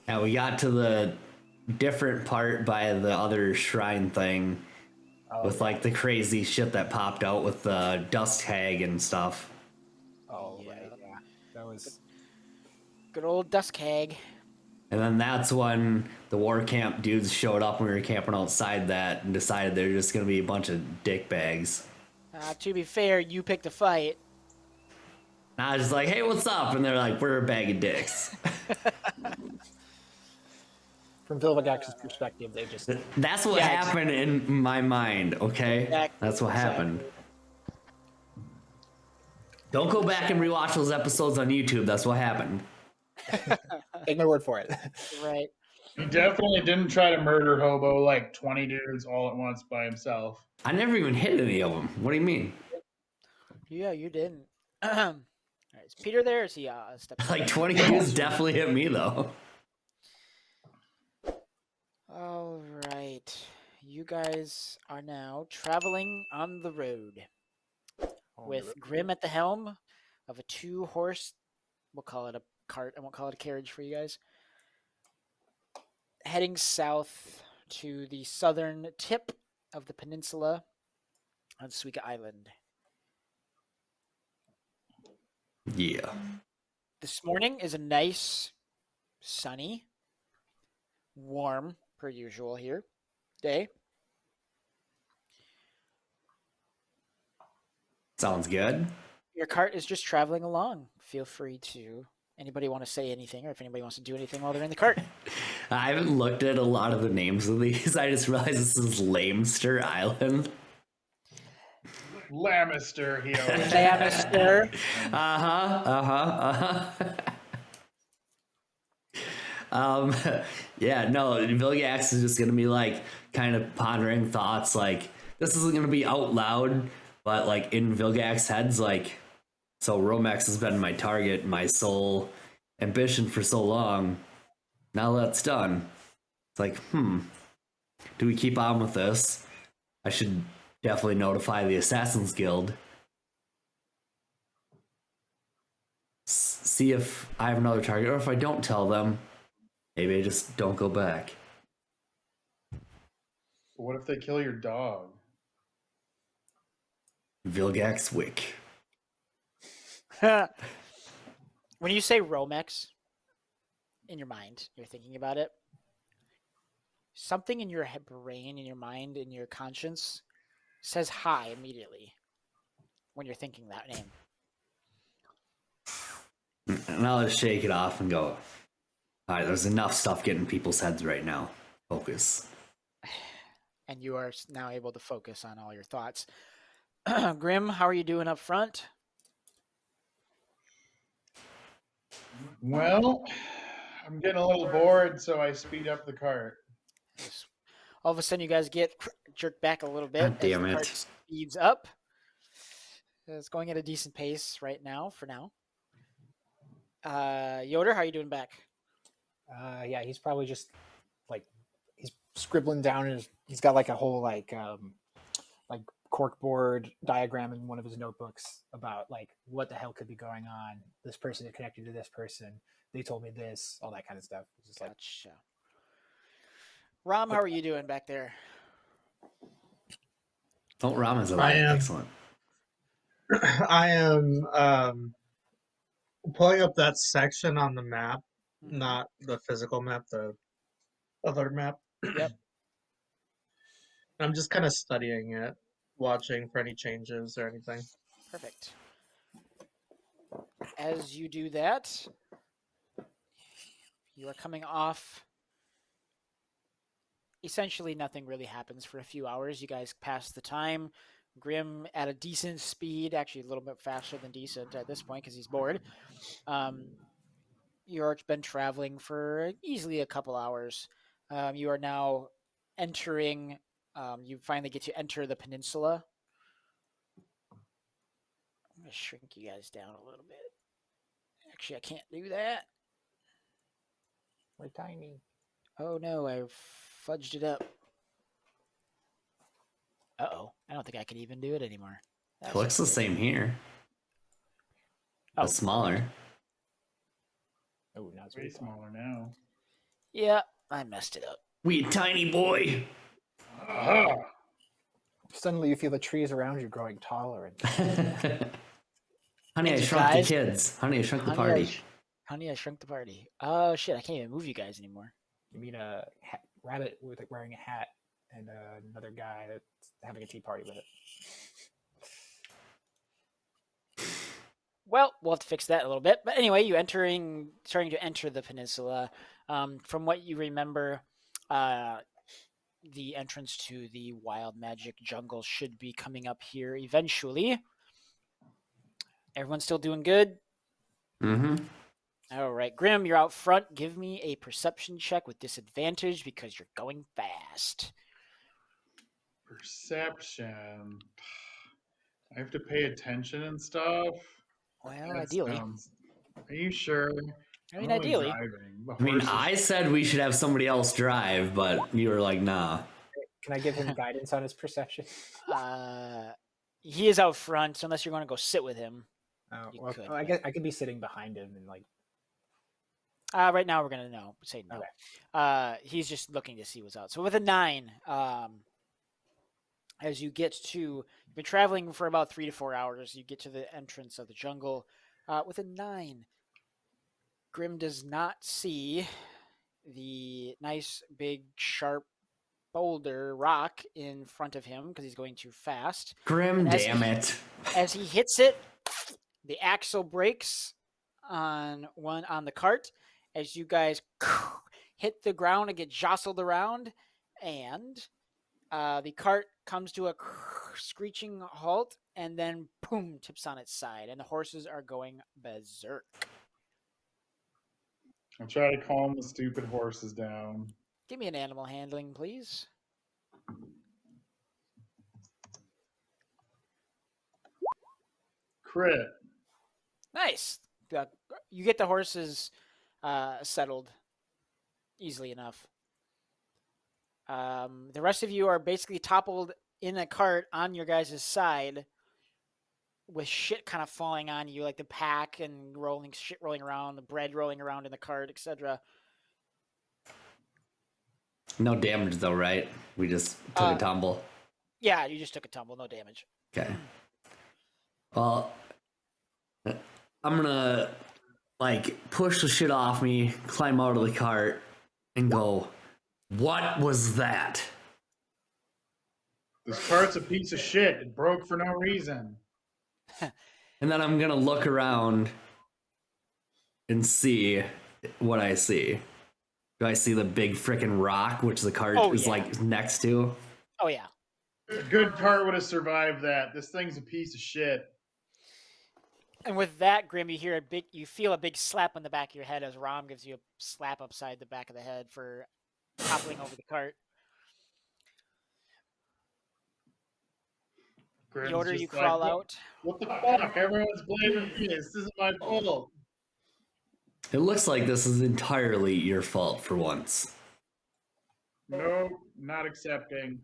And we got to the different part by the other shrine thing with like the crazy shit that popped out with the dust hag and stuff. Oh, right, yeah. That was... Good old Dusk Hag. And then that's when the war camp dudes showed up when we were camping outside that and decided they're just going to be a bunch of dick bags. To be fair, you picked a fight. And I was just like, hey, what's up? And they're like, we're a bag of dicks. From Vilvagax's perspective, they just... That's what happened in my mind, okay? Exactly, That's what happened. Don't go back and rewatch those episodes on YouTube. That's what happened. Take my word for it. Right. He definitely didn't try to murder Hobo like 20 dudes all at once by himself. I never even hit any of them. What do you mean? Yeah, you didn't. All right, is Peter there? Or is he stepping Like 20 dudes definitely hit me though. All right. You guys are now traveling on the road with Grim at the helm of a 2-horse, we'll call it a cart, I won't call it a carriage for you guys, heading south to the southern tip of the peninsula on Suika Island. Yeah. This morning is a nice, sunny, warm, per usual here, day. Sounds good. Your cart is just traveling along. Feel free to... Anybody want to say anything, or if anybody wants to do anything while they're in the cart? I haven't looked at a lot of the names of these. I just realized this is Lamester Island. Lamister, he always Lamister. Yeah, no, Vilgax is just gonna be like kind of pondering thoughts. Like this isn't gonna be out loud, but like in Vilgax's head's like, so Romex has been my target, my sole ambition for so long. Now that's done. It's like, do we keep on with this? I should definitely notify the Assassin's Guild. See if I have another target, or if I don't tell them, maybe I just don't go back. What if they kill your dog? Vilgax Wick. When you say Romex, in your mind, you're thinking about it, something in your brain, in your mind, in your conscience says hi immediately when you're thinking that name. And I'll just shake it off and go, all right, there's enough stuff getting in people's heads right now. Focus. And you are now able to focus on all your thoughts. Grim, how are you doing up front? Well, I'm getting a little bored, so I speed up the cart. All of a sudden, you guys get jerked back a little bit. God damn as the it. cart speeds up. It's going at a decent pace right now, for now. Yoder, how are you doing back? Yeah, he's probably just like he's scribbling down he's got like a whole like corkboard diagram in one of his notebooks about like what the hell could be going on. This person is connected to this person. They told me this, all that kind of stuff. It's just like, Gotcha. Ram, how are you doing back there? Oh, Rama's alive. Excellent. I am pulling up that section on the map, not the physical map, the other map. Yep. I'm just kind of studying it, watching for any changes or anything. Perfect. As you do that, you are coming off. Essentially, nothing really happens for a few hours. You guys pass the time. Grim at a decent speed, actually a little bit faster than decent at this point because he's bored. You've been traveling for easily a couple hours. You are now entering. You finally get to enter the peninsula. I'm going to shrink you guys down a little bit. Actually, I can't do that. we're tiny. Oh no, I fudged it up. Uh-oh. I don't think I can even do it anymore. It looks the same here. Oh. But smaller. Oh, now it's Way smaller now. Yeah, I messed it up. We tiny boy. Aha! Suddenly, you feel the trees around you growing taller. And Honey, I And you shrunk the guys- kids. Honey, I shrunk the Honey, party. Honey, I Shrunk the Party. Oh shit, I can't even move you guys anymore. you meet a rabbit with wearing a hat and another guy that's having a tea party with it. Well, we'll have to fix that a little bit. But anyway, starting to enter the peninsula. From what you remember, the entrance to the wild magic jungle should be coming up here eventually. Everyone's still doing good? Mm-hmm. All right, Grim, you're out front. Give me a perception check with disadvantage because you're going fast. Perception. I have to pay attention and stuff. Well, That ideally. sounds- Are you sure? I mean, I'm only ideally. driving. The I mean, horse is- I said we should have somebody else drive, but you were like, nah. Can I give him guidance on his perception? He is out front, so unless you're going to go sit with him. Oh, You well, could, I but- guess I could be sitting behind him and like. Right now, we're going to say no. Okay. He's just looking to see what's out. So with a 9, as you get to, you've been traveling for about 3 to 4 hours. You get to the entrance of the jungle. With a 9, Grim does not see the nice, big, sharp boulder rock in front of him because he's going too fast. Grim, And as damn he- it. As he hits it, the axle breaks on the cart. As you guys hit the ground and get jostled around, and the cart comes to a screeching halt, and then boom, tips on its side, and the horses are going berserk. I'll try to calm the stupid horses down. Give me an animal handling, please. Crit. Nice. You get the horses settled easily enough. The rest of you are basically toppled in a cart on your guys' side with shit kind of falling on you, like the pack and shit rolling around, the bread rolling around in the cart, etc. No damage, though, right? We just took a tumble. Yeah, you just took a tumble, no damage. Okay. Well, I'm gonna, like, push the shit off me, climb out of the cart, and go, what was that? This cart's a piece of shit. It broke for no reason. And then I'm gonna look around and see what I see. Do I see the big frickin' rock, which the cart Oh, is yeah. like next to? Oh yeah. A good cart would have survived that. This thing's a piece of shit. And with that, Grim, you feel a big slap on the back of your head as Rom gives you a slap upside the back of the head for toppling over the cart. Grim's Yoder, just you like, crawl "What- out. What the fuck? Everyone's blaming me. This isn't my fault. It looks like this is entirely your fault for once. No, not accepting.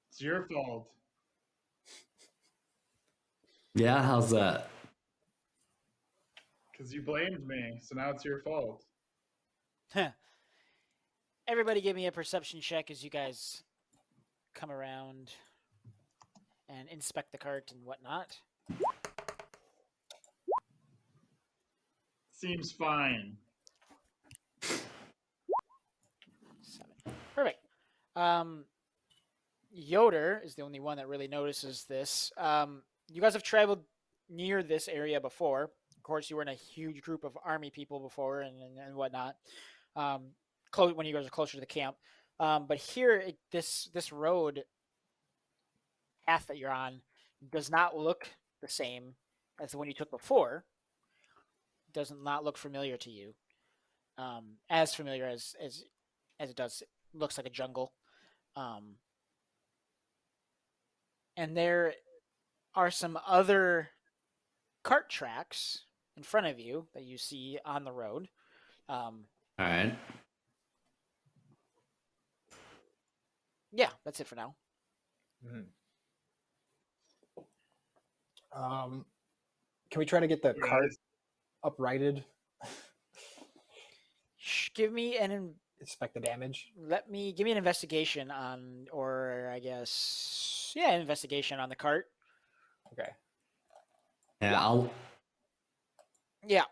It's your fault. Yeah, how's that? Because you blamed me, so now it's your fault. Everybody give me a perception check as you guys come around and inspect the cart and whatnot. Seems fine. 7. Perfect. Yoder is the only one that really notices this. You guys have traveled near this area before. Of course, you were in a huge group of army people before and whatnot. When you guys are closer to the camp. But here, this road path that you're on does not look the same as the one you took before. It does not look familiar to you. As familiar as it does. Looks like a jungle. And there are some other cart tracks in front of you that you see on the road. All right. Yeah, that's it for now. Can we try to get the Yeah, cart uprighted? Give me an inspect the damage. Give me an investigation on, or I guess, yeah, investigation on the cart. Okay. Yeah, I'll. Yeah.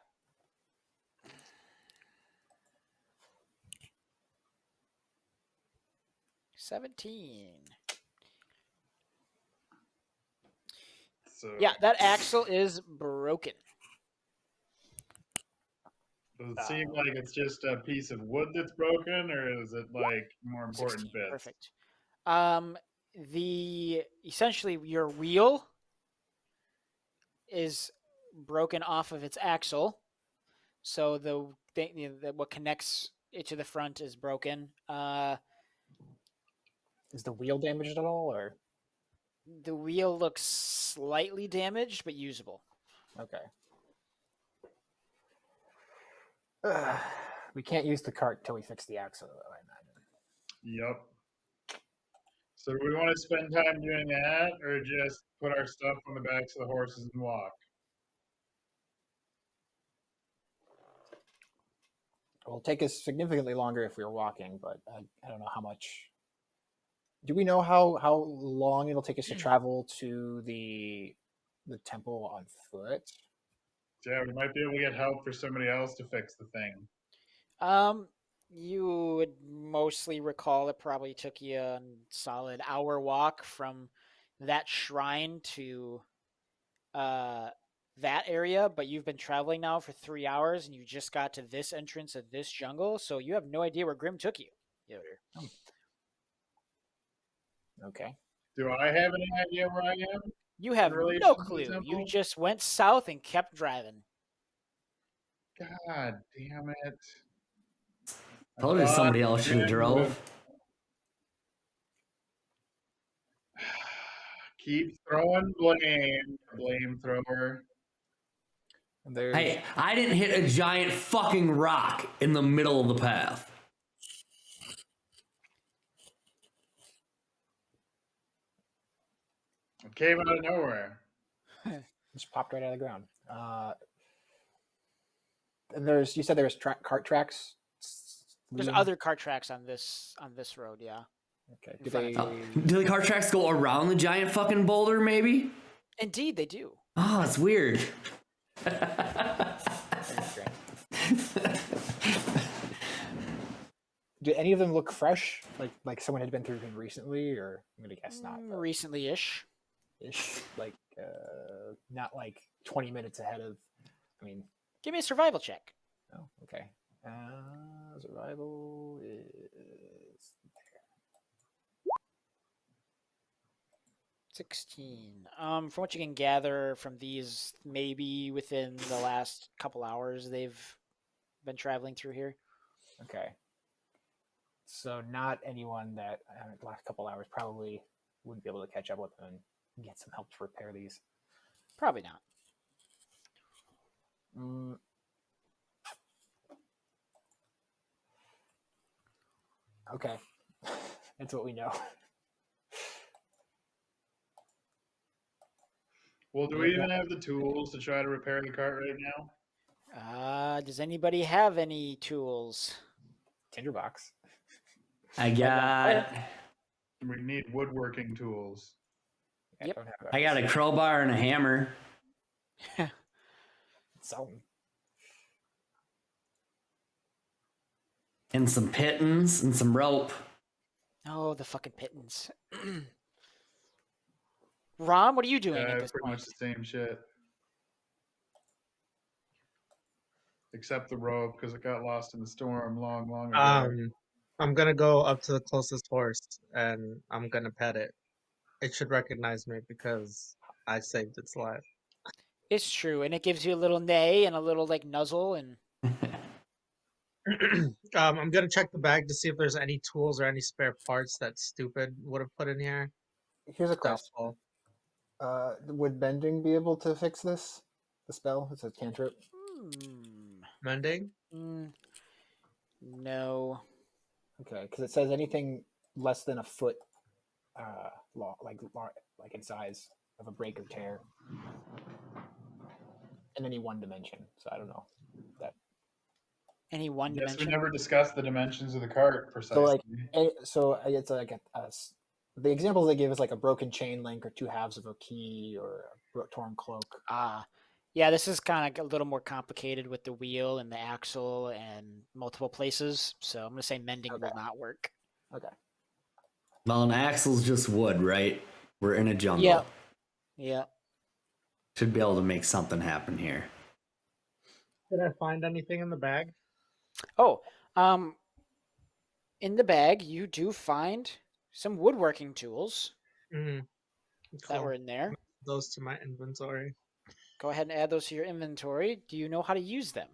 $17. So Yeah, that axle is broken. does it seem like it's just a piece of wood that's broken, or is it like more important 16. bits? Perfect. Essentially your wheel is broken off of its axle, so the thing what connects it to the front is broken. Is the wheel damaged at all, or The wheel looks slightly damaged but usable. okay? We can't use the cart till we fix the axle, though, I imagine. Yep. So do we want to spend time doing that, or just put our stuff on the backs of the horses and walk? It'll take us significantly longer if we were walking, but I don't know how much. Do we know how long it'll take us to travel to the temple on foot? Yeah, we might be able to get help for somebody else to fix the thing. You would mostly recall it probably took you a solid hour walk from that shrine to that area, but you've been traveling now for 3 hours and you just got to this entrance of this jungle, so you have no idea where Grim took you, Yoder. Okay. Do I have any idea where I am? You have relation no to the clue. You temple? just went south and kept driving. God damn it. I Told you thought somebody else should have Grim drove. would- Keep throwing blame, thrower. And there's Hey, I didn't hit a giant fucking rock in the middle of the path. It came out of nowhere. just popped right out of the ground. And you said there was cart tracks. There's leading- other cart tracks on this road, yeah. Okay. in Do front they? of Do the car tracks go around the giant fucking boulder, maybe? Indeed, they do. Oh, it's weird. Do any of them look fresh? Like someone had been through them recently, or I'm gonna guess not. but Recently-ish. Ish. Like not like 20 minutes ahead of. I mean, Give me a survival check. oh, okay. Survival is 16. From what you can gather from these, maybe within the last couple hours they've been traveling through here. okay. So not anyone that the last couple hours probably wouldn't be able to catch up with them and get some help to repair these. Probably not. Okay. That's what we know. Well, do we even have the tools to try to repair the cart right now? Does anybody have any tools? Tinderbox. I got We need woodworking tools. I Yep. don't have I got a crowbar and a hammer. something. And some pittons and some rope. Oh, the fucking pittance. Rom, what are you doing at this Pretty point? much the same shit. Except the rope, because it got lost in the storm long ago. I'm gonna go up to the closest horse and I'm gonna pet it. It should recognize me because I saved its life. It's true, and it gives you a little neigh and a little like nuzzle, and I'm gonna check the bag to see if there's any tools or any spare parts that stupid would have put in here. Here's a question. Doubtful. Would bending be able to fix this? The spell? It's a cantrip. Mending? No. Okay, because it says anything less than a foot, like in size of a break or tear, in any one dimension. So I don't know that. Any one Guess we dimension? never discussed the dimensions of the cart So precisely. like, it's like the examples they give is like a broken chain link or 2 halves of a key or a torn cloak. Yeah, this is kind of a little more complicated with the wheel and the axle and multiple places. So I'm gonna say mending will not work. Okay. Well, an axle's just wood, right? We're in a jungle. Yeah. Yeah. Should be able to make something happen here. Did I find anything in the bag? Oh, in the bag you do find some woodworking tools Mm, that cool. were in there. Those to my inventory. Go ahead and add those to your inventory. Do you know how to use them?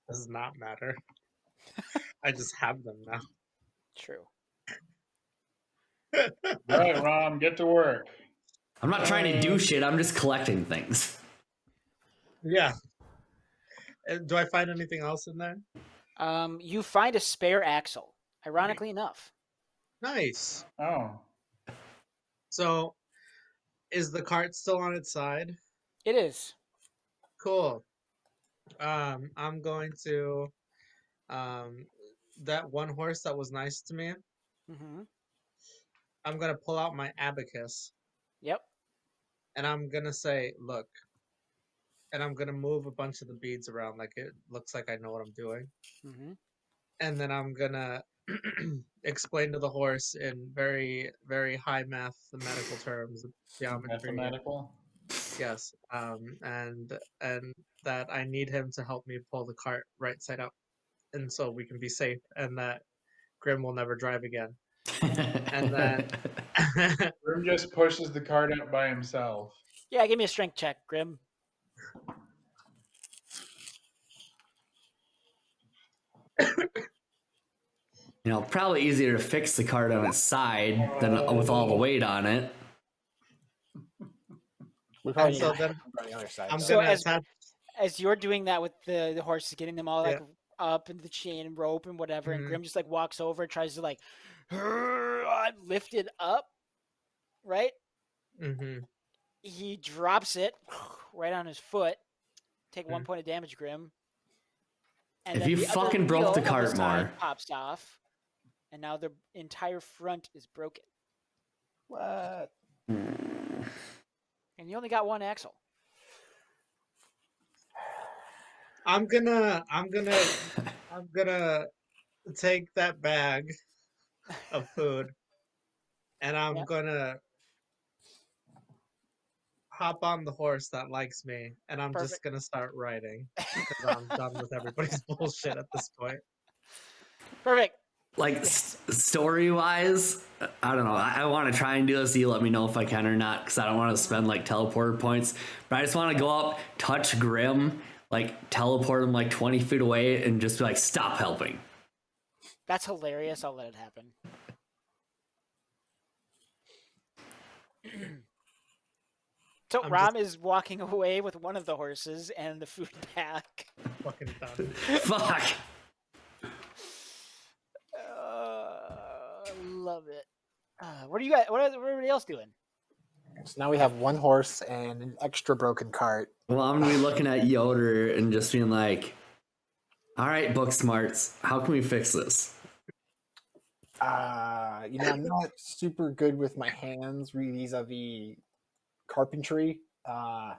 Does not matter. I just have them now. True. Right, Rom, get to work. I'm not trying to do shit, I'm just collecting things. Yeah. Do I find anything else in there? You find a spare axle. Ironically enough. Nice. Oh, So, is the cart still on its side? It is. Cool. I'm going to that one horse that was nice to me. Mm-hmm. I'm gonna pull out my abacus Yep. and I'm gonna say, "Look," and I'm gonna move a bunch of the beads around like it looks like I know what I'm doing, Mm-hmm. and then I'm gonna explain to the horse in very very high mathematical terms, geometry. mathematical. Yes, and that I need him to help me pull the cart right side up, and so we can be safe, and that Grim will never drive again. And then, Grim just pushes the cart up by himself. Yeah, give me a strength check, Grim. You know, probably easier to fix the cart on its side than with all the weight on it. We probably and so need then on the other side. I'm though. So gonna attach. as you're doing that with the horses, getting them all like Yeah. up into the chain and rope and whatever, and Mhm. Grim just like walks over, tries to like lift it up, right? Mm-hmm. He drops it right on his foot. Take 1 Mhm. point of damage, Grim. And If then you the other fucking broke wheel the on cart side more. pops off, and now the entire front is broken. What? And you only got one axle. I'm gonna take that bag of food, and I'm Yep. gonna hop on the horse that likes me, and I'm just Perfect. gonna start riding because I'm done with everybody's bullshit at this point. Perfect. Like, story wise, I don't know. I want to try and do this. You let me know if I can or not, because I don't want to spend like teleporter points. But I just want to go up, touch Grim, like teleport him like 20 feet away, and just be like, stop helping. That's hilarious. I'll let it happen. So I'm Ram is walking away with one of the horses and the food pack. Fucking done. Fuck. Love it. What are you guys? What is everybody else doing? So now we have one horse and an extra broken cart. Well, I'm gonna be looking at Yoder and just being like, all right, book smarts, how can we fix this? I'm not super good with my hands vis-a-vis carpentry. I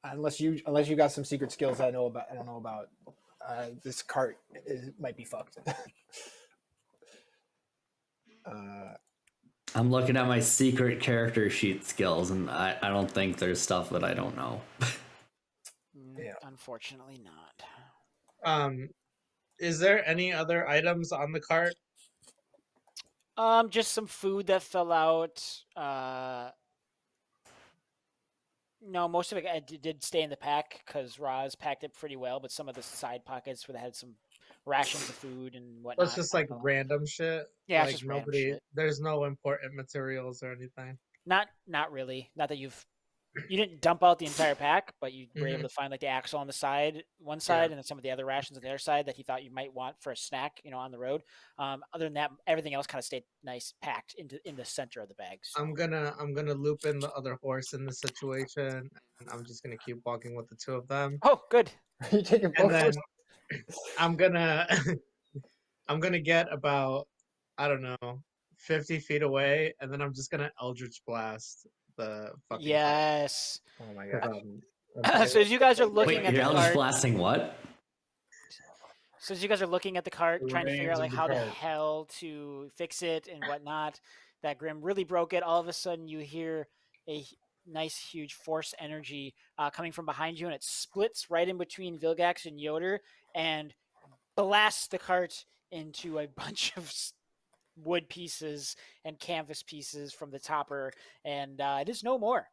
unless you got some secret skills I don't know about. This cart might be fucked. I'm looking at my secret character sheet skills, and I don't think there's stuff that I don't know. Yeah. Unfortunately not. Is there any other items on the cart? Just some food that fell out. No, most of it did stay in the pack because Roz packed it pretty well, but some of the side pockets where they had some rations of food and whatnot. Well, it's just like random shit. Yeah, like it's just random shit. There's no important materials or anything. Not really. Not that you've you didn't dump out the entire pack, but you were able Mhm. to find like the axle on the side, one side, and then some of the other rations on the other side that he thought you might want for a snack, on the road. Other than that, everything else kind of stayed nice packed in the center of the bag. So. I'm gonna loop in the other horse in the situation, and I'm just gonna keep walking with the two of them, Oh, good. You taking and both then horses? I'm gonna I'm gonna get about, I don't know, 50 feet away, and then I'm just gonna Eldritch Blast the fucking cart. Yes. Oh my 'Cause gosh. So as you guys are Wait, looking at you're the Eldritch cart, blasting what? so as you guys are looking at the cart, The trying to figure out remains of like the how the cart. hell to fix it and whatnot, that Grim really broke it. All of a sudden, you hear a nice, huge force energy coming from behind you, and it splits right in between Vilgax and Yoder, and blasts the cart into a bunch of wood pieces and canvas pieces from the topper, and it is no more.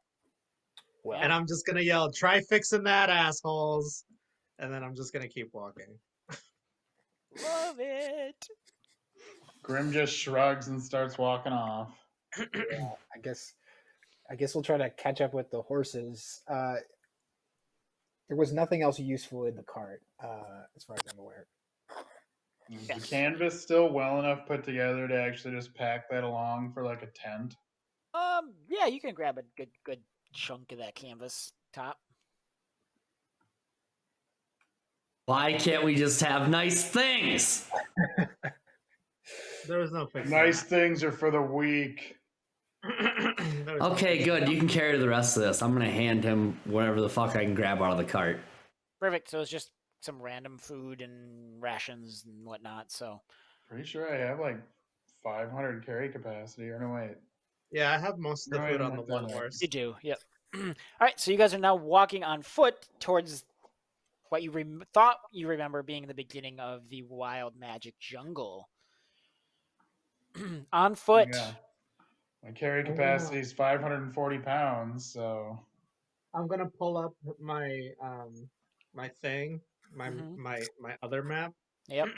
Well, And I'm just gonna yell, "Try fixing that, assholes!" And then I'm just gonna keep walking. Love it. Grim just shrugs and starts walking off. I guess we'll try to catch up with the horses. There was nothing else useful in the cart, as far as I'm aware. Is Yes. the canvas still well enough put together to actually just pack that along for like a tent? Yeah, you can grab a good chunk of that canvas top. Why can't we just have nice things? There was no fixing Nice things are for the weak. that. There was no Okay, fixing good. You can carry the rest of this. I'm gonna hand him whatever the fuck I can grab out of the cart. Perfect. So it's just some random food and rations and whatnot. So Pretty sure I have like 500 carry capacity. Or no, wait. Yeah, I have most of the No, I food didn't on the work that one out. horse. you do. Yep. All right. So you guys are now walking on foot towards what you thought you remember being the beginning of the wild magic jungle. On foot. Yeah. My carry I'm gonna- capacity is 540 pounds, so I'm gonna pull up my thing, my Mhm. my other map, Yep.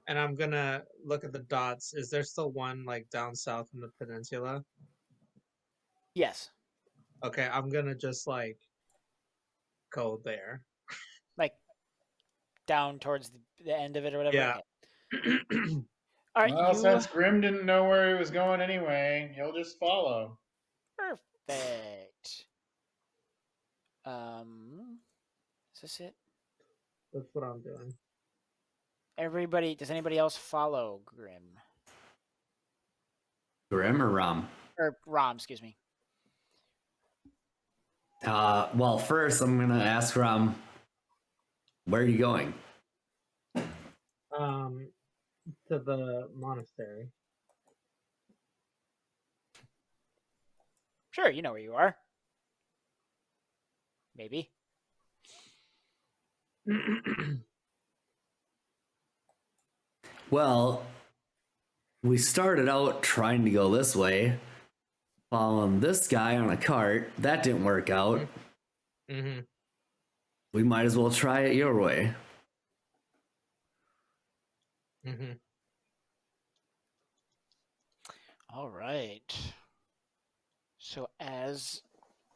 and I'm gonna look at the dots. Is there still one like down south in the peninsula? Yes. Okay, I'm gonna just like go there. Like down towards the end of it or whatever. Yeah. Okay. All right. well, You since Grim didn't know where he was going anyway, he'll just follow. perfect. Is this it? That's what I'm doing. Everybody, does anybody else follow Grim? Grim or Rum? Or Rom, excuse me. Well, first I'm gonna ask Rum, where are you going? To the monastery. Sure, you know where you are. Maybe. Well, we started out trying to go this way, following this guy on a cart. That didn't work out. Mm-hmm. We might as well try it your way. Mm-hmm. All right. So as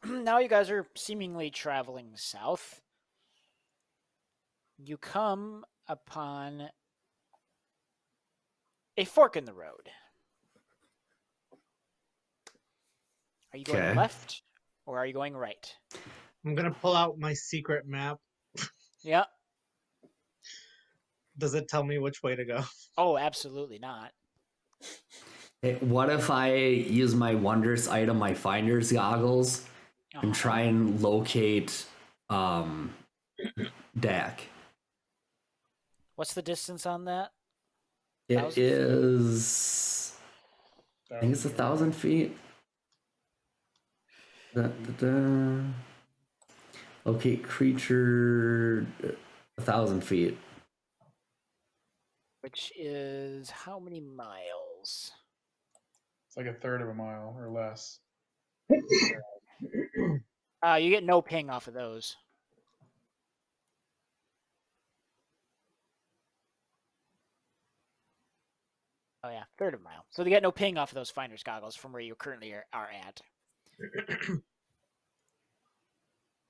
now you guys are seemingly traveling south, you come upon a fork in the road. Are you going Okay. left or are you going right? I'm gonna pull out my secret map. Yeah. Does it tell me which way to go? Oh, absolutely not. Hey, what if I use my wondrous item, my finder's goggles, and try and locate Dak? What's the distance on that? It 1,000 feet? is. I think it's 1,000 feet. Locate creature 1,000 feet. Which is how many miles? It's like a third of a mile or less. You get no ping off of those. Oh yeah, third of a mile. So they get no ping off of those finder's goggles from where you currently are at.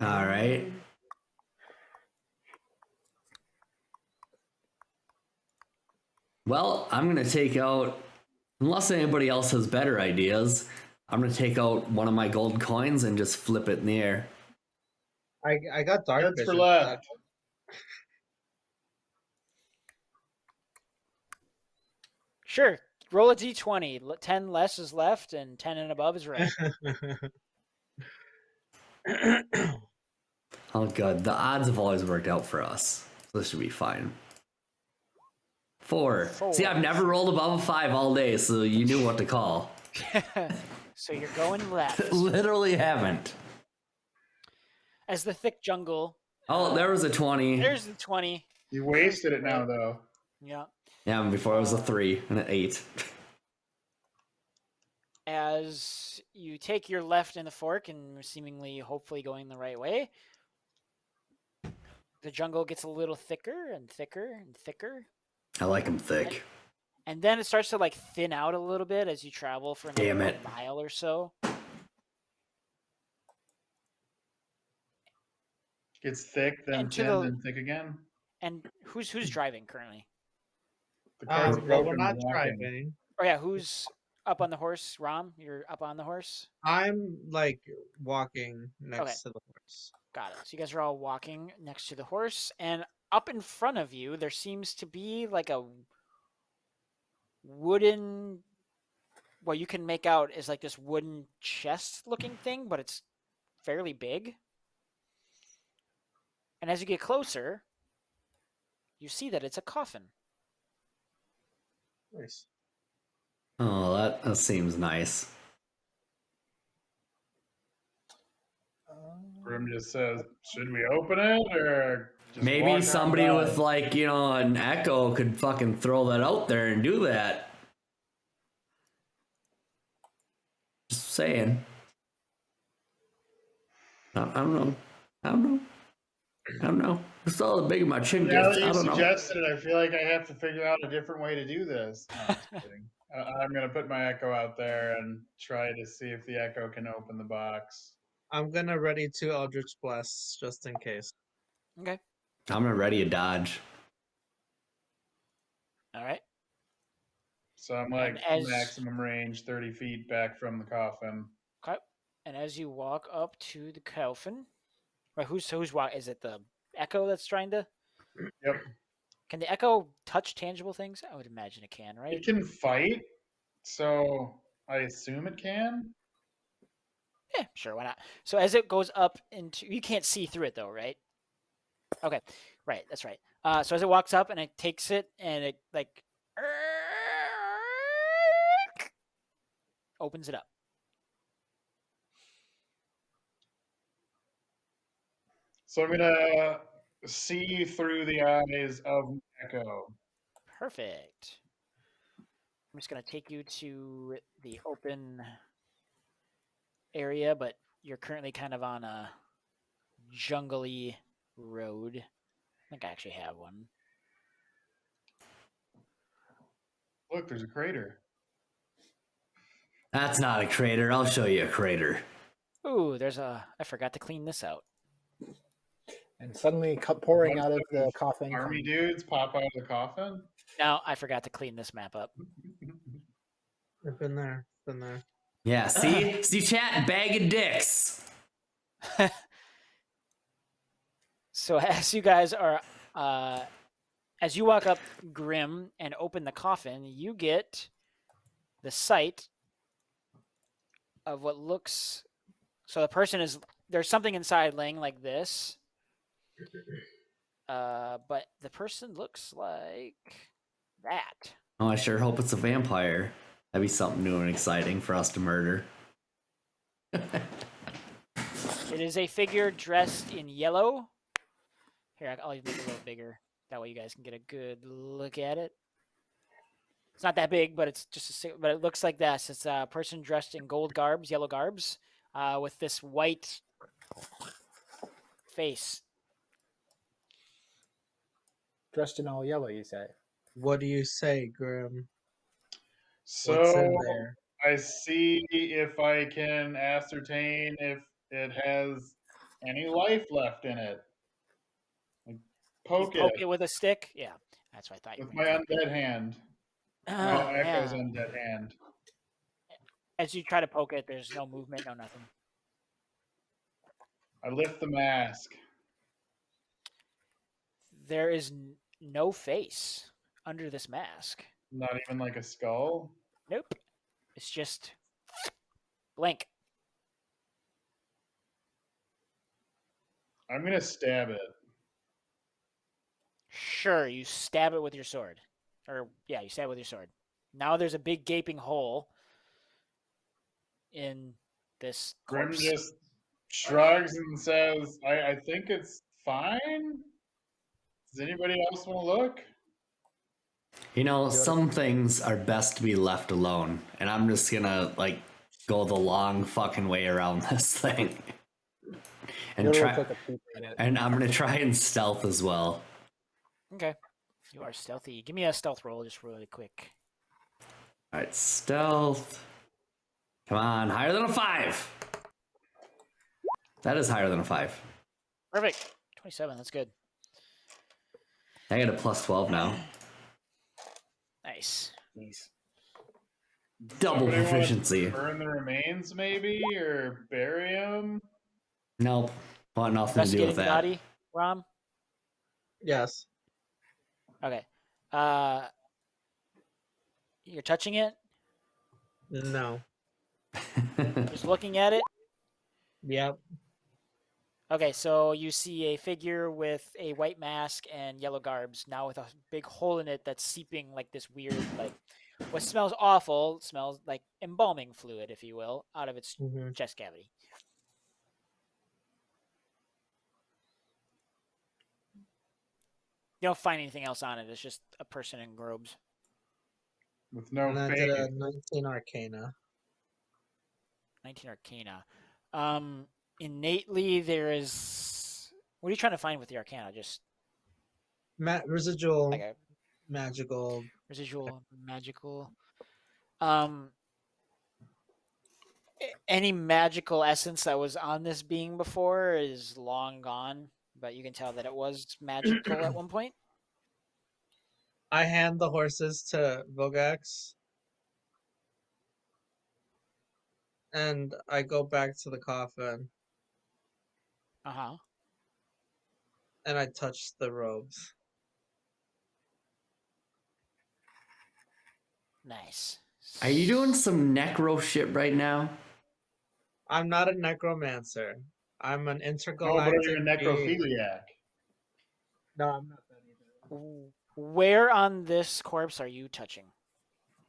All right. Well, I'm gonna take out, unless anybody else has better ideas, I'm gonna take out one of my gold coins and just flip it in the air. I got dark That's for vision. left. Sure. Roll a d20. 10 less is left, and 10 and above is right. Oh, good. The odds have always worked out for us. So this should be fine. 4. See, I've never rolled above a 5 all day, so you knew what to call. So you're going left. Literally haven't. As the thick jungle. Oh, there was a 20. There's the 20. You wasted it now, though. Yeah. Yeah, before it was a 3 and an 8. As you take your left in the fork and seemingly, hopefully, going the right way, the jungle gets a little thicker and thicker and thicker. I like them thick. And then it starts to like thin out a little bit as you travel for another Damn it. mile or so. Gets thick, then And to thin, the- then thick again. And who's driving currently? The car's well, broken we're not walking. driving. Oh yeah, who's up on the horse? Rom, you're up on the horse. I'm like walking next to the horse. Got it. So you guys are all walking next to the horse, and up in front of you, there seems to be like a wooden. What you can make out is like this wooden chest-looking thing, but it's fairly big. And as you get closer, you see that it's a coffin. Nice. Oh, that seems nice. Grim just says, "Should we open it or just Maybe walk on somebody by?" with, like, you know, an echo could fucking throw that out there and do that. Just saying. I don't know. I don't know. It's all the big of my chin Now gift. that I you don't know. suggested it, I feel like I have to figure out a different way to do this. No, I'm just kidding. I'm gonna put my echo out there and try to see if the echo can open the box. I'm gonna ready to Eldritch Bless just in case. Okay. I'm gonna ready a dodge. All right. So I'm like And as- maximum range, 30 feet back from the coffin. Okay. And as you walk up to the coffin, right, who's walking? Is it the echo that's trying to? Yep. Can the echo touch tangible things? I would imagine it can, right? It can fight, so I assume it can. Yeah, sure, why not? So as it goes up into, you can't see through it though, right? Okay, right, that's right. So as it walks up and it takes it and it like opens it up. So I'm gonna see through the eyes of Echo. Perfect. I'm just gonna take you to the open area, but you're currently kind of on a jungly road. I think I actually have one. Look, there's a crater. That's not a crater. I'll show you a crater. Ooh, I forgot to clean this out. And suddenly, pouring out of the coffin. Army dudes pop out of the coffin. No, I forgot to clean this map up. I've been there. Been there. Yeah, see chat, bag of dicks. So as you guys are, as you walk up Grim and open the coffin, you get the sight of what looks. So the person there's something inside laying like this, but the person looks like that. Oh, I sure hope it's a vampire. That'd be something new and exciting for us to murder. It is a figure dressed in yellow. Here, I'll even make it a little bigger. That way you guys can get a good look at it. It's not that big, but it's just but it looks like this. It's a person dressed in gold garbs, yellow garbs, with this white face. Dressed in all yellow, you say? What do you say, Grim? So What's in there? I see if I can ascertain if it has any life left in it. Like, poke Poke it it with a stick. Yeah, that's what I thought you with were my gonna do. undead hand. My Echo's Yeah. undead hand. As you try to poke it, there's no movement, no nothing. I lift the mask. There is no face under this mask. Not even like a skull. Nope. It's just blank. I'm gonna stab it. Sure, you stab it with your sword. Or, yeah, you stab it with your sword. Now there's a big gaping hole in this Grim corpse. just shrugs and says, I think it's fine. Does anybody else want to look? You know, some things are best to be left alone, and I'm just gonna like go the long fucking way around this thing, and Yoda will try. take a peek at it. And I'm gonna try and stealth as well. Okay. You are stealthy. Give me a stealth roll just really quick. All right, stealth. Come on, higher than a 5. That is higher than a 5. Perfect. 27, that's good. I get a plus 12 now. Nice. Jeez. Double Somebody wanna proficiency. Burn the remains, maybe, or bury them. Nope, want nothing to do Investigating with the that. body, Rom? Yes. Okay. You're touching it? No. Just looking at it? Yep. Okay, so you see a figure with a white mask and yellow garbs, now with a big hole in it that's seeping like this weird, like, what smells awful, smells like embalming fluid, if you will, out of its Mm-hmm. chest cavity. You don't find anything else on it. It's just a person in robes. With no And I face. did a 19 Arcana. 19 Arcana. Innately, there is. What are you trying to find with the Arcana? Just Residual like a magical. residual magical. Any magical essence that was on this being before is long gone, but you can tell that it was magical at one point. I hand the horses to Vilgax. And I go back to the coffin Uh huh. and I touch the robes. Nice. Are you doing some necro shit right now? I'm not a necromancer. I'm an No, but are intergalactic you a being. necrophiliac? No, I'm not that Where on this corpse are you touching?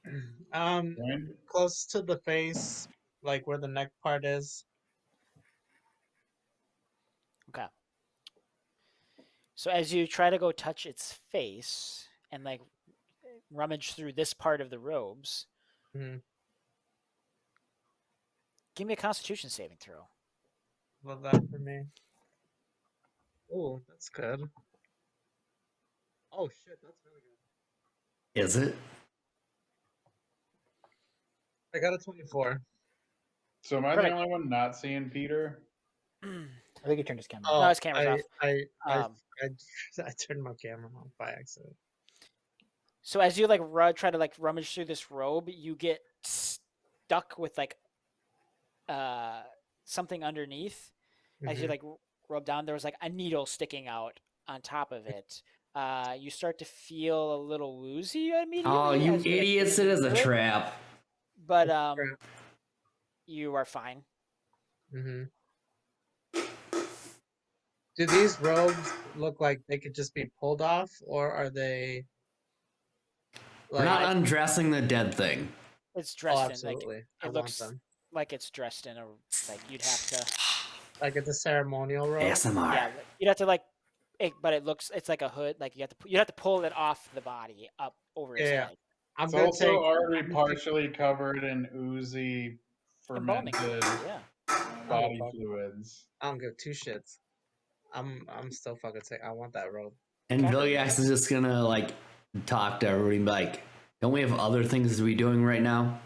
either. Right? Close to the face, like where the neck part is. Okay. So as you try to go touch its face and like rummage through this part of the robes, Mhm. give me a Constitution saving throw. Love that for me. Oh, that's good. Oh shit, that's really good. Is it? I got a 24. So am I Perfect. the only one not seeing Peter? I think he turned his camera. Oh, No, his camera's off. I Um, turned my camera on by accident. So as you like try to like rummage through this robe, you get stuck with like something underneath. As you Mhm. like rub down, there was like a needle sticking out on top of it. You start to feel a little woozy immediately. Oh, you as you're, like, idiots! It digging is a through it, trap. but Crap. you are fine. Mhm. Do these robes look like they could just be pulled off, or are they We're not like? undressing the dead thing. It's Oh, dressed in absolutely. like I it want looks them. like it's dressed in a like you'd have to Like it's a ceremonial robe. ASMR. yeah you'd have to like but it's like a hood, like you'd have to pull it off the body up over his Yeah. head. I'm It's gonna also take. already I'm gonna take- partially covered in oozy, Embalming fermented fluid, yeah. body fuck. fluids. I don't give two shits. I'm still fucking sick. I want that robe. And Okay. Vilgax is just gonna like talk to everybody and be like, don't we have other things to be doing right now?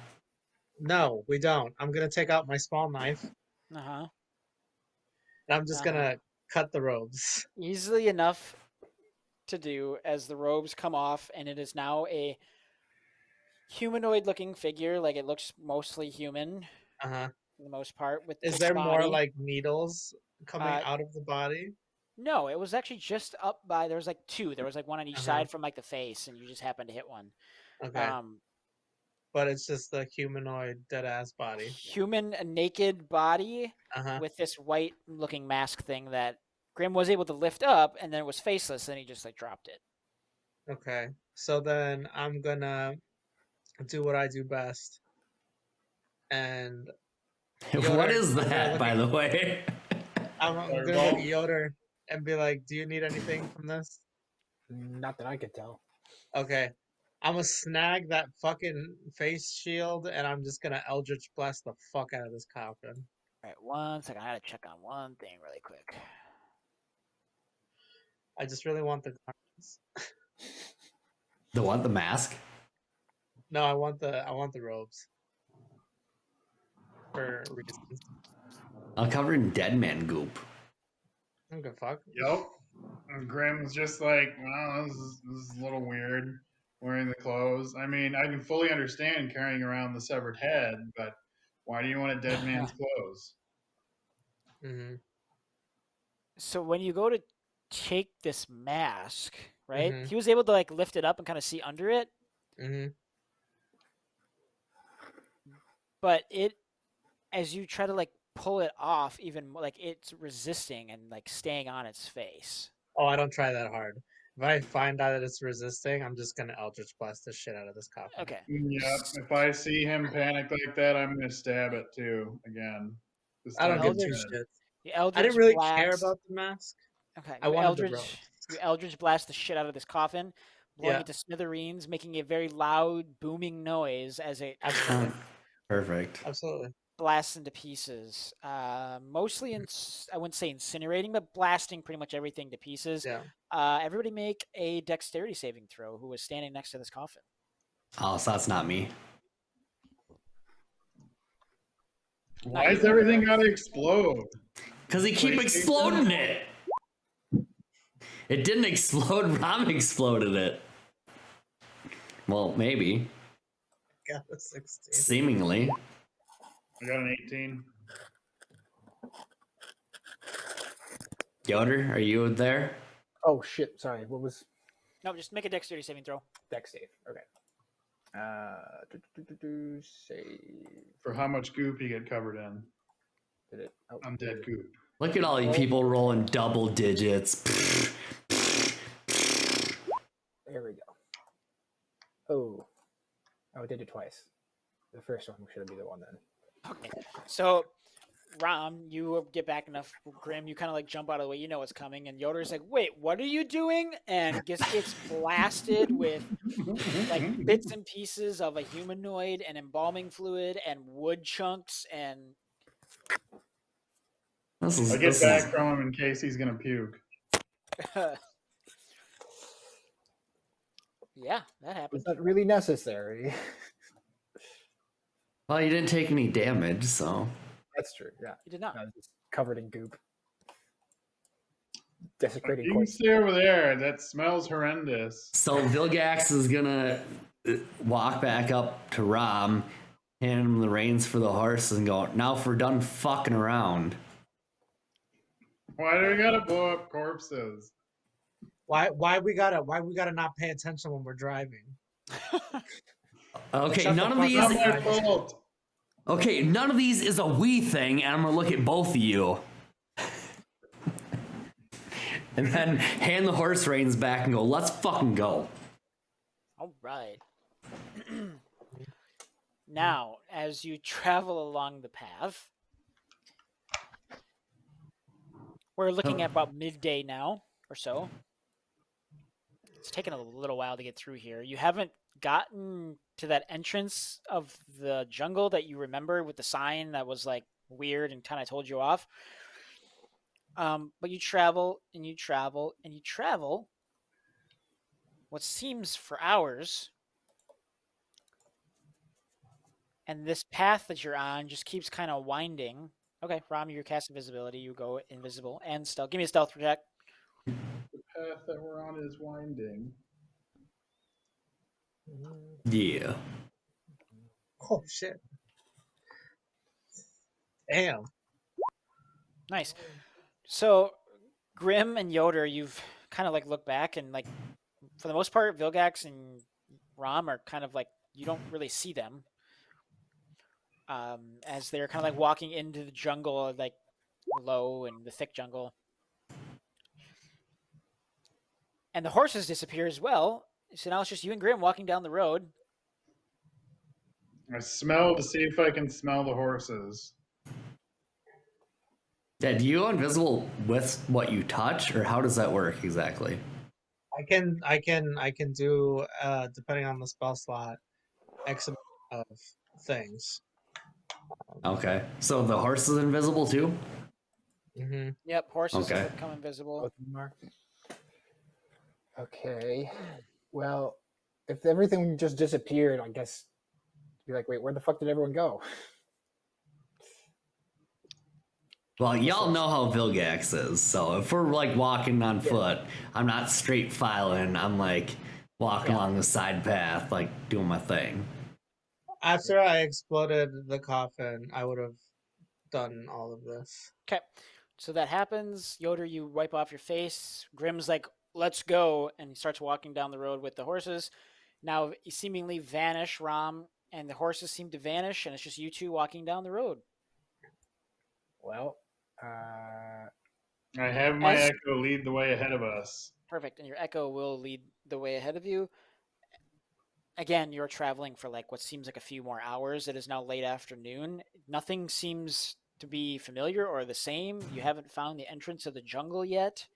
No, we don't. I'm gonna take out my small knife Uh-huh. And I'm just gonna cut the robes. Easily enough to do as the robes come off, and it is now a humanoid-looking figure. Like it looks mostly human Uh-huh. for the most part. With Is its there more body. like needles coming Uh, out of the body? No, it was actually just up by. There was like two. There was like one on each Uh-huh. side from like the face, and you just happened to hit one. Okay. But it's just the humanoid dead ass body. Human naked body Uh-huh. with this white looking mask thing that Grim was able to lift up, and then it was faceless, and he just like dropped it. Okay. So then I'm gonna do what I do best. And What Yoder, is I'm gonna that, look by at- the way? I'm gonna look at Yoder and be like, "Do you need anything from this?" Not that I could tell. Okay. I'm gonna snag that fucking face shield and I'm just gonna Eldritch Blast the fuck out of this coffin. All right, 1 second. I gotta check on one thing really quick. I just really want the garments. The what? The mask? No, I want the robes. For reasons. I'm covered in dead man goop. I don't give a fuck. Yep. And Grim's just like, wow, this is a little weird wearing the clothes. I mean, I can fully understand carrying around the severed head, but why do you want a dead man's clothes? Mm-hmm. So when you go to take this mask, right? Mhm. He was able to like lift it up and kind of see under it, Mm-hmm. but it, as you try to like pull it off, even like it's resisting and like staying on its face. Oh, I don't try that hard. If I find out that it's resisting, I'm just gonna Eldritch Blast the shit out of this coffin. Okay. Yep. If I see him panic like that, I'm gonna stab it too again. This I don't time give it's two Eldritch- red. shits. You I Eldritch didn't really blast. care about the mask. Okay. I wanted the robes. You Eldritch blast the shit out of this coffin, blowing Yeah. it to smithereens, making a very loud, booming noise as it Absolutely. Perfect. Absolutely. blasts into pieces. Mostly, I wouldn't say incinerating, but blasting pretty much everything to pieces. Yeah. Everybody make a dexterity saving throw who was standing next to this coffin. Oh, so that's not me. Why is everything gotta explode? Because he keep exploding it. It didn't explode. Rom exploded it. Well, maybe. Got a 16. Seemingly. I got an 18. Yoder, are you there? Oh shit! Sorry. What was No, just make a dexterity saving throw. deck save? Okay. Save. For how much goop you get covered in. Did it? Oh, I'm dead goop. Look at all you people rolling double digits. There we go. Oh, it did it twice. The first one should be the one then. Okay. So, Rom, you get back enough. Grim, you kind of like jump out of the way. You know what's coming. And Yoder's like, wait, what are you doing? And gets blasted with like bits and pieces of a humanoid and embalming fluid and wood chunks. And I get back from him in case he's gonna puke. yeah, that happened. Was that really necessary? Well, you didn't take any damage, so. That's true. Yeah. You did not. I was just covered in goop. Desecrating You can corpse. stay over there. That smells horrendous. So Vilgax is gonna walk back up to Rom, hand him the reins for the horse, and go, now if we're done fucking around. Why do we gotta blow up corpses? Why we gotta not pay attention when we're driving? Okay, Shut the none of fuck these. up. Not my fault. Okay, none of these is a we thing, and I'm gonna look at both of you. And then hand the horse reins back and go, let's fucking go. All right. Now, as you travel along the path, we're looking at about midday now or so. It's taken a little while to get through here. You haven't gotten to that entrance of the jungle that you remember with the sign that was like weird and kind of told you off. But you travel and you travel and you travel what seems for hours. And this path that you're on just keeps kind of winding Okay, Rom, you cast invisibility. You go invisible and stealth. Give me a stealth check. The path that we're on is winding. Yeah. Oh shit! Damn. Nice. So, Grim and Yoder, you've kind of like looked back and like, for the most part, Vilgax and Rom are kind of like you don't really see them, as they're kind of like walking into the jungle, like low and the thick jungle. And the horses disappear as well. So now it's just you and Grim walking down the road. I smell to see if I can smell the horses. Yeah, do you go invisible with what you touch, or how does that work exactly? I can do depending on the spell slot, X amount of things. Okay, so the horse is invisible too? Mm-hmm. Yep, horses Okay. become invisible. Both of them are. Okay. Well, if everything just disappeared, I guess be like, wait, where the fuck did everyone go? Well, y'all know how Vilgax is, so if we're like walking on foot, I'm not straight filing, I'm like walking along the side path, like doing my thing. After I exploded the coffin, I would have done all of this. Okay, so that happens. Yoder, you wipe off your face. Grim's like, let's go, and he starts walking down the road with the horses. Now you seemingly vanish, Rom, and the horses seem to vanish, and it's just you two walking down the road. Well, I have my As- echo lead the way ahead of us. Perfect, and your echo will lead the way ahead of you. Again, you're traveling for like what seems like a few more hours. It is now late afternoon. Nothing seems to be familiar or the same. You haven't found the entrance of the jungle yet.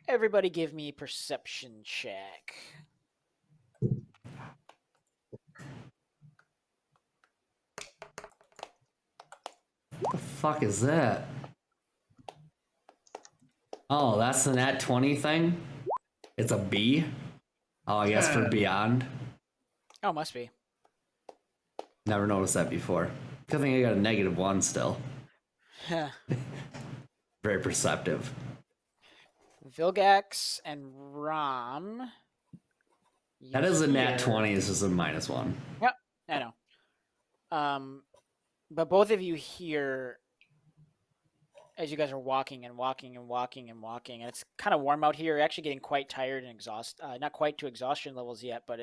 Everybody give me perception check. What the fuck is that? Oh, that's the nat 20 thing? It's a B? Oh, I guess for beyond. Oh, must be. Never noticed that before. Good thing I got a -1 still. Very perceptive. Vilgax and Rom. That is a nat hear- 20, it's just a -1. Yep, I know. But both of you hear as you guys are walking and walking and walking and walking, and it's kind of warm out here. You're actually getting quite tired and exhausted. Not quite to exhaustion levels yet, but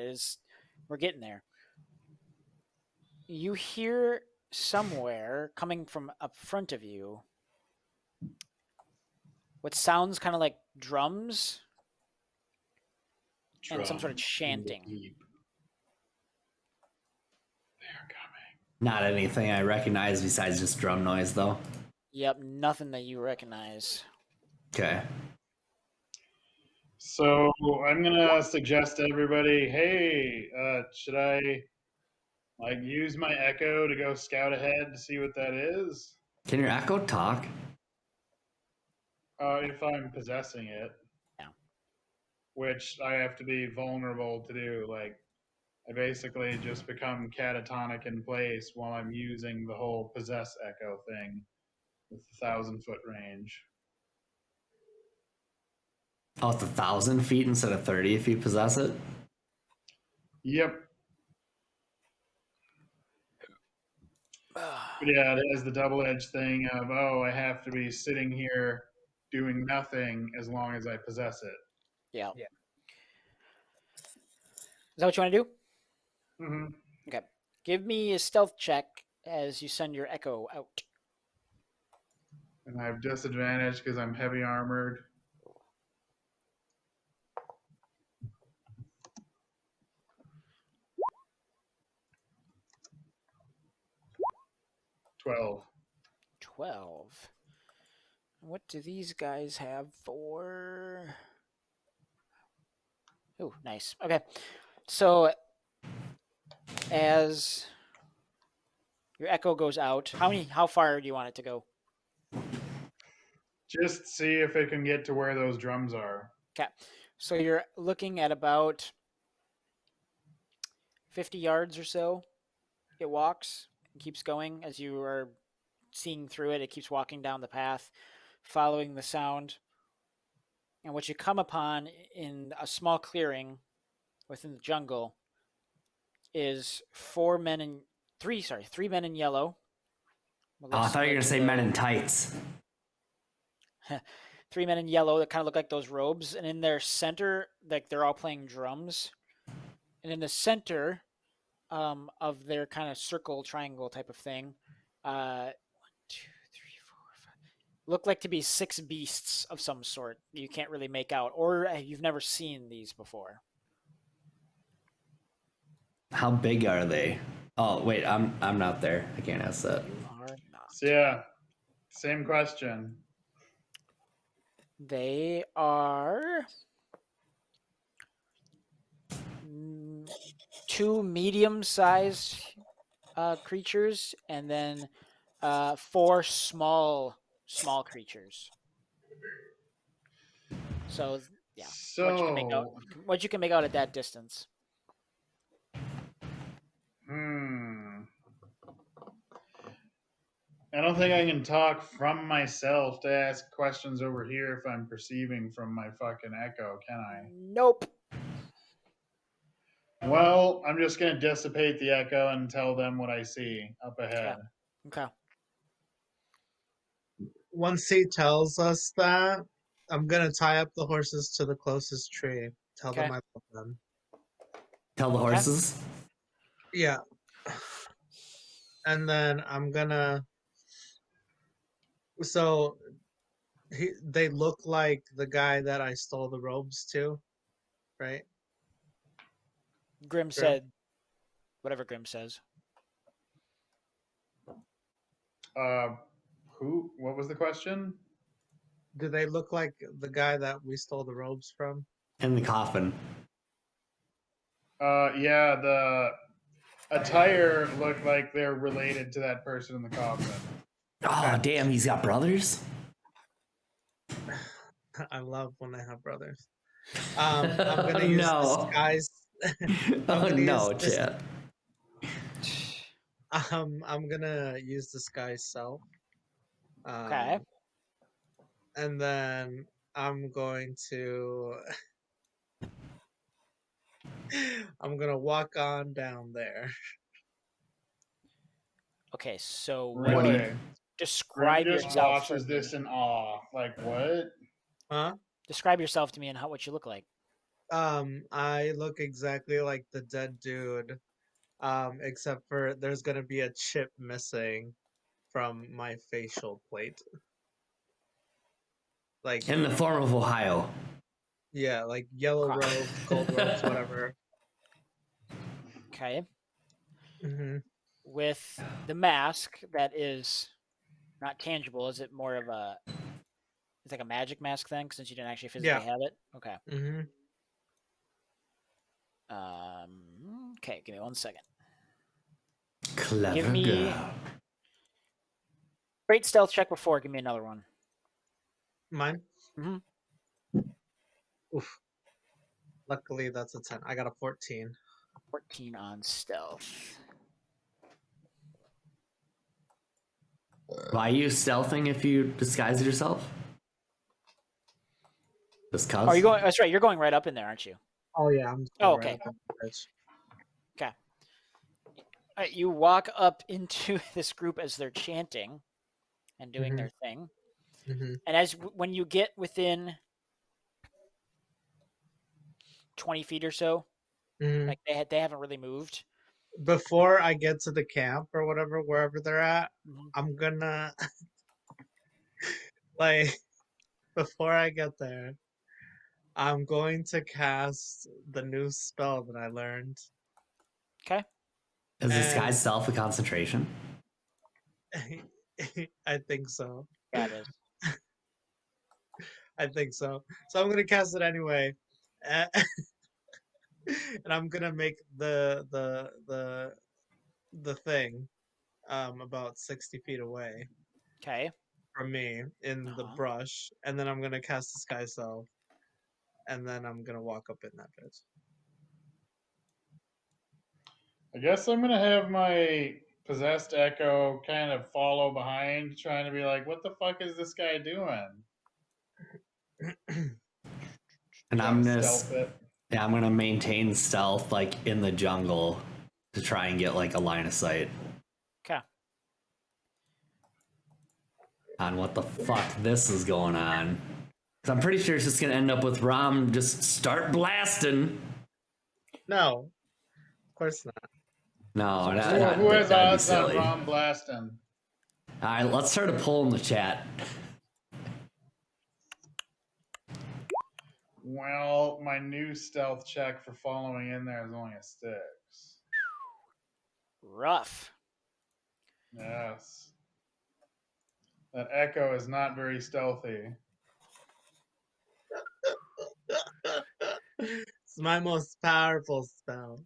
we're getting there. You hear somewhere coming from up front of you what sounds kind of like drums and some sort of chanting. They're coming. Not anything I recognize besides just drum noise, though. Yep, nothing that you recognize. Okay. So I'm gonna suggest to everybody, hey, should I like use my echo to go scout ahead to see what that is? Can your echo talk? If I'm possessing it. Yeah. Which I have to be vulnerable to do. Like, I basically just become catatonic in place while I'm using the whole possess echo thing with the 1,000-foot range. Oh, it's 1,000 feet instead of 30 if you possess it? Yep. But yeah, it has the double-edged thing of, oh, I have to be sitting here doing nothing as long as I possess it. Yeah. Yeah. Is that what you want to do? Mm-hmm. Okay. Give me a stealth check as you send your echo out. And I have disadvantage because I'm heavy armored. $12. 12. What do these guys have for? Oh, nice. Okay. So as your echo goes out, how far do you want it to go? Just see if it can get to where those drums are. Okay. So you're looking at about 50 yards or so. It walks and keeps going as you are seeing through it. It keeps walking down the path, following the sound. And what you come upon in a small clearing within the jungle is three men in yellow. Oh, I thought you were gonna say men in tights. Three men in yellow that kind of look like those robes, and in their center, like they're all playing drums. And in the center of their kind of circle, triangle type of thing, 1, 2, 3, 4, 5, look like to be 6 beasts of some sort. You can't really make out, or you've never seen these before. How big are they? Oh wait, I'm not there. I can't ask that. You are not. So yeah, same question. They are 2 medium-sized creatures, and then 4 small creatures. So yeah, what you can make out at that distance. I don't think I can talk from myself to ask questions over here if I'm perceiving from my fucking echo, can I? Nope. Well, I'm just going to dissipate the echo and tell them what I see up ahead. Okay. Once he tells us that, I'm gonna tie up the horses to the closest tree. Tell them Okay. I love them. Tell the horses. Yeah. And then I'm gonna. So, they look like the guy that I stole the robes to, right? Grim said whatever Grim says. Who? What was the question? Do they look like the guy that we stole the robes from? In the coffin. Yeah, the attire looked like they're related to that person in the coffin. Oh damn, he's got brothers. I love when I have brothers. I'm gonna use disguise. Oh no, chat. I'm gonna use disguise self. Okay. And then I'm going to. I'm gonna walk on down there. Okay, so Really? describe Grim just yourself for watches me. this in awe. Like, what? Huh? Describe yourself to me and what you look like. I look exactly like the dead dude. Except for there's gonna be a chip missing from my facial plate. Like In the form of Ohio. yeah, like yellow robes, gold robes, whatever. Okay. Mm-hmm. With the mask that is not tangible, is it more of a? It's like a magic mask then, since you didn't actually physically have it. Okay. Mm-hmm. Okay. Give me 1 second. Clever Give me girl. great stealth check before. Give me another one. Mine? Mm-hmm. Oof. Luckily, that's a 10. I got a 14. 14 on stealth. Why are you stealthing if you disguise yourself? Just cause? Oh, you going? That's right. You're going right up in there, aren't you? Oh yeah, I'm. Oh, right okay. up on the bridge. Okay. All right, you walk up into this group as they're chanting and doing their thing, Mm-hmm. and when you get within 20 feet or so, Mm-hmm. like they haven't really moved. Before I get to the camp or whatever, wherever they're at, Mm-hmm. I'm gonna like before I get there, I'm going to cast the new spell that I learned. Okay. Is disguise self a concentration? I think so. Yeah, it is. I think so. So I'm gonna cast it anyway, and I'm gonna make the thing about 60 feet away Okay. from me in the brush, and then I'm gonna cast disguise self, and then I'm gonna walk up in that bitch. I guess I'm gonna have my possessed Echo kind of follow behind, trying to be like, "What the fuck is this guy doing?" And Trying to stealth it. I'm gonna maintain stealth like in the jungle to try and get like a line of sight Okay. on what the fuck this is going on. Cause I'm pretty sure it's just gonna end up with Rom just start blasting. No, of course not. No, Who has that'd be odds on silly. Rom blasting? All right, let's start a poll in the chat. Well, my new stealth check for following in there is only a 6. Rough. Yes. That Echo is not very stealthy. It's my most powerful spell.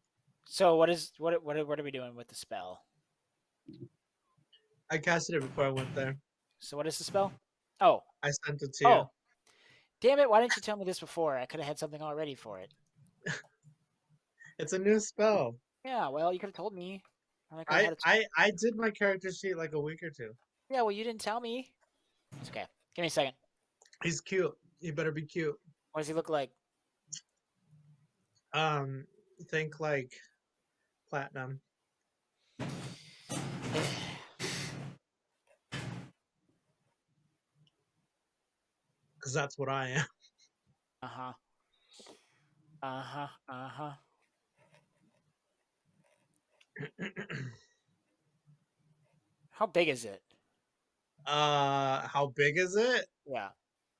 So what are we doing with the spell? I casted it before I went there. So what is the spell? Oh. I sent it to you. Oh. Damn it, why didn't you tell me this before? I could have had something all ready for it. It's a new spell. Yeah, well, you could have told me. I did my character sheet like a week or two. Yeah, well, you didn't tell me. It's okay. Give me a second. He's cute. He better be cute. What does he look like? Think like platinum. Because that's what I am. Uh-huh. Uh-huh. Uh-huh. How big is it? How big is it? Yeah.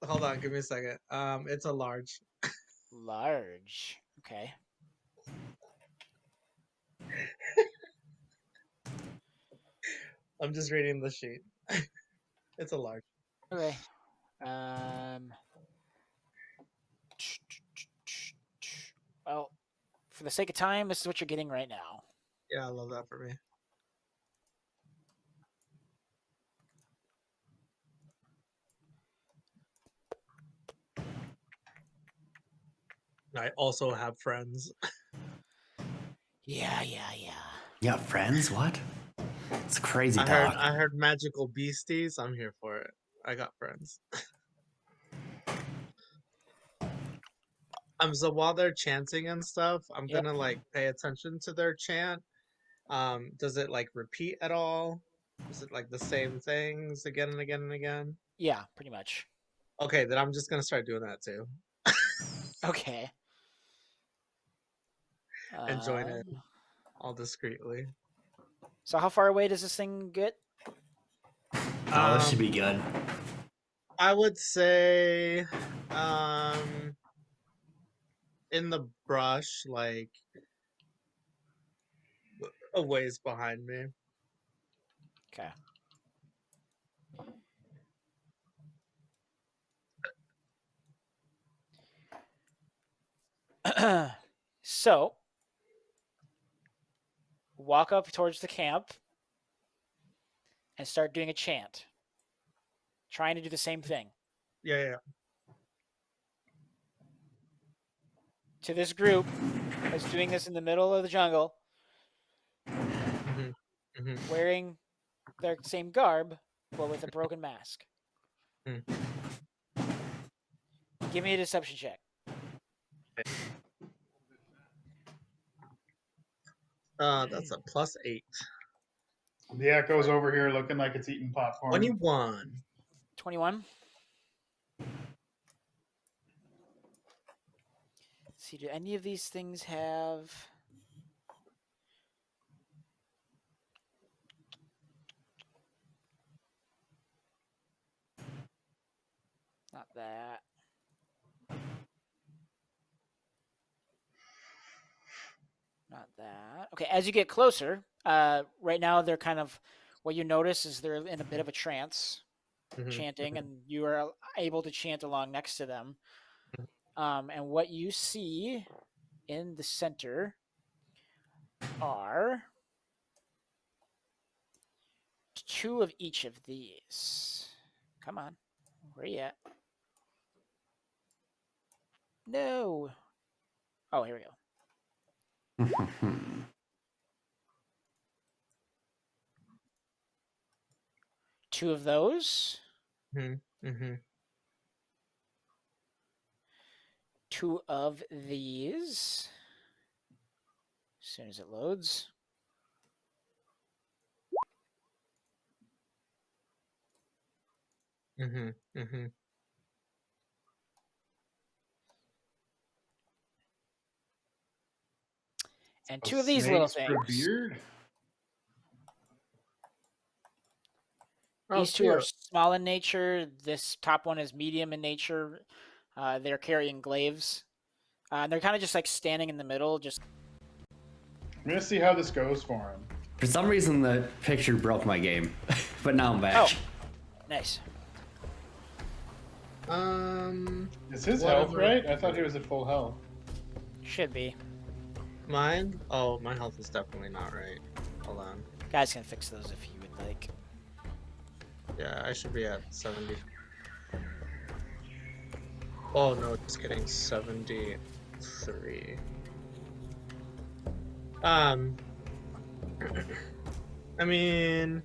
Hold on, give me a second. It's a large. Large. Okay. I'm just reading the sheet. It's a large. Okay. Well, for the sake of time, this is what you're getting right now. Yeah, I love that for me. I also have friends. Yeah. You got friends? What? It's crazy I talk. heard magical beasties. I'm here for it. I got friends. So while they're chanting and stuff, I'm Yep. gonna like pay attention to their chant. Does it like repeat at all? Is it like the same things again and again and again? Yeah, pretty much. Okay, then I'm just gonna start doing that too. Okay. And join in all discreetly. So how far away does this thing get? Oh, this should be good. I would say in the brush, like a ways behind me. Okay. So, walk up towards the camp and start doing a chant. Trying to do the same thing. Yeah. To this group that's doing this in the middle of the jungle, wearing their same garb, but with a broken mask. Give me a deception check. That's a +8. The Echo's over here looking like it's eating popcorn. 21. 21. Let's see, do any of these things have... Not that. Not that. Okay, as you get closer, right now they're kind of... What you notice is they're in a bit of a trance, chanting, and you are able to chant along next to them. And what you see in the center are 2 of each of these. Come on. Where you at? No. Oh, here we go. 2 of those. Mm-hmm. 2 of these. As soon as it loads. Mm-hmm. And A 2 of these little snake's things. revered? Oh, These 2 are cute. small in nature. This top one is medium in nature. They're carrying glaives. They're kind of just like standing in the middle. Just I'm gonna see how this goes for him. For some reason, the picture broke my game, but now I'm back. Oh, nice. Is his Whatever. health right? I thought he was at full health. Should be. Mine? Oh, my health is definitely not right. Hold on. Guys can fix those if you would like. Yeah, I should be at 70. Oh no, just kidding. 73. I mean,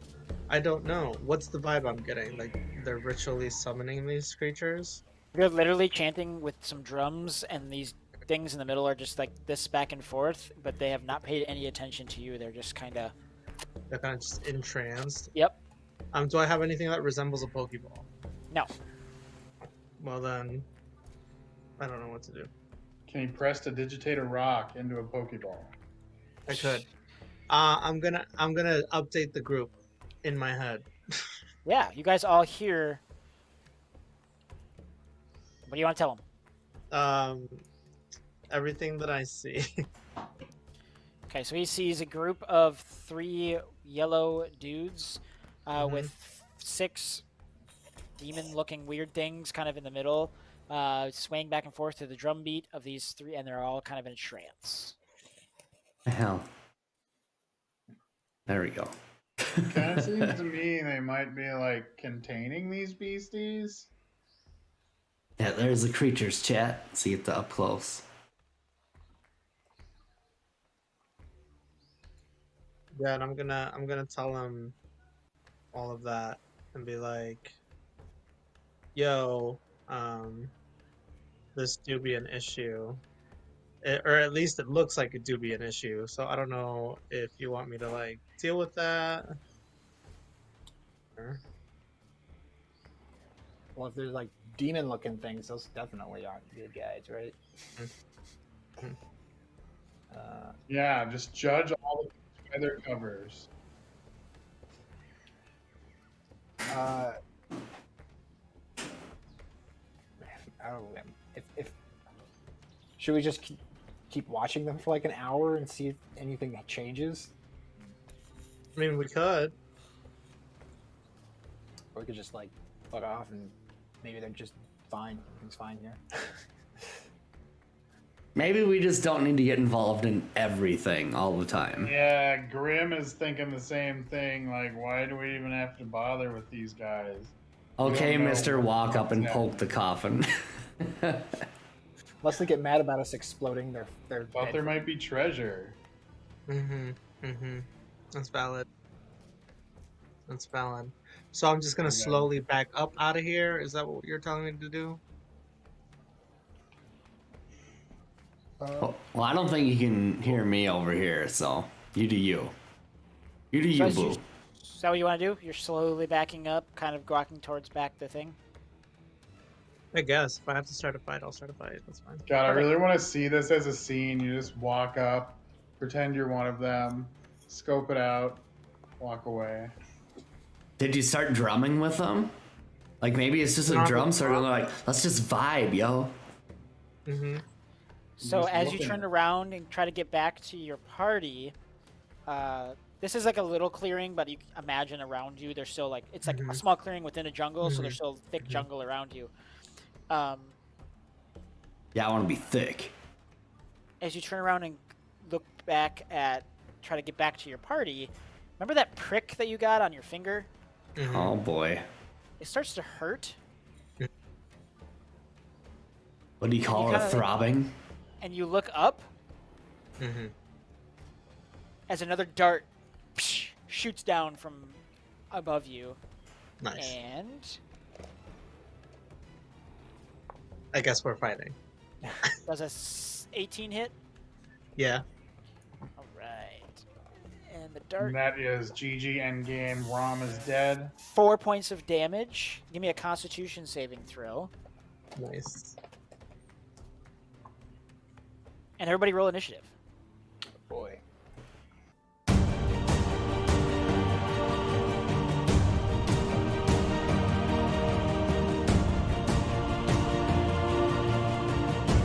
I don't know. What's the vibe I'm getting? Like, they're ritually summoning these creatures? You're literally chanting with some drums, and these things in the middle are just like this back and forth, but they have not paid any attention to you. They're just kind of. They're kind of just entranced. Yep. Do I have anything that resembles a Pokeball? No. Well then, I don't know what to do. Can he press to digitate a rock into a Pokeball? I could. I'm gonna update the group in my head. Yeah, you guys all hear. What do you want to tell them? Everything that I see. Okay, so he sees a group of 3 yellow dudes with 6 demon-looking weird things kind of in the middle, swaying back and forth to the drum beat of these 3, and they're all kind of in a trance. The hell. There we go. Kind of seems to me they might be like containing these beasties. Yeah, there's the creatures chat. See it up close. Yeah, and I'm gonna tell them all of that and be like, yo, this do be an issue. Or at least it looks like it do be an issue. So I don't know if you want me to like deal with that. Or... Well, if there's like demon-looking things, those definitely aren't good guys, right? Yeah, just judge all the by their covers. I don't know. If should we just keep watching them for like an hour and see if anything changes, I mean, we could. or we could just like fuck off and maybe they're just fine. Everything's fine here. Maybe we just don't need to get involved in everything all the time. Yeah, Grim is thinking the same thing. Like, why do we even have to bother with these guys? Okay, don't know Mr. Walk up and what's poke the coffin. Unless they get mad about us exploding their Thought dead there might be treasure. That's valid. That's valid. So I'm just gonna Okay. slowly back up out of here. Is that what you're telling me to do? Well, I don't think you can hear me over here, so you do you. You do you, So boo. is that what you want to do? You're slowly backing up, kind of walking towards back the thing. I guess if I have to start a fight, I'll start a fight. That's fine. God, I really want to see this as a scene. You just walk up, pretend you're one of them, scope it out, walk away. Did you start drumming with them? Like maybe it's just a Not drum with circle and they're like, let's just vibe, yo. So Just as you looking turn at- around and try to get back to your party, this is like a little clearing, but you imagine around you there's still like it's like a small clearing within a jungle, so there's still thick jungle around you. Yeah, I want to be thick. As you turn around and look back at try to get back to your party, remember that prick that you got on your finger? Oh boy. It starts to hurt, What do you call You it? A kinda, like- throbbing? and you look up as another dart shoots down from above you. Nice. And I guess we're fighting. does a 18 hit? Yeah. All right. And the dart. And that is GG endgame. Rom is dead. 4 points of damage. Give me a Constitution saving throw. Nice. And everybody roll initiative.